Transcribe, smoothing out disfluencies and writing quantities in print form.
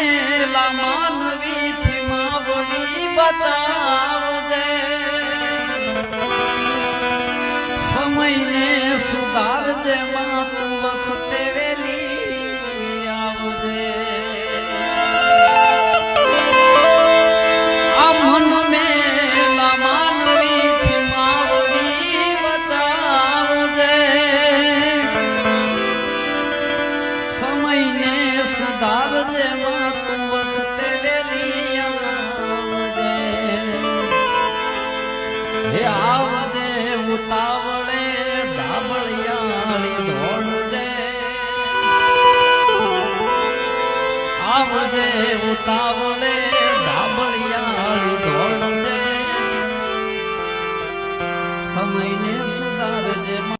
મેલા માનવી થી માવડી બચાવજે સમયને સુધારજે માં તું વખતે વેલી આવજે આ મન મેલા માનવી થી માવડી બચાવજે સમયને સુધારજે માં તું વખતે વેલી આવજે હે આવજે ઉતાવળે ધાબળિયાળી દોડજે આવજે ઉતાવળે ધાબળિયાળી દોડજે સમયને સુધારજે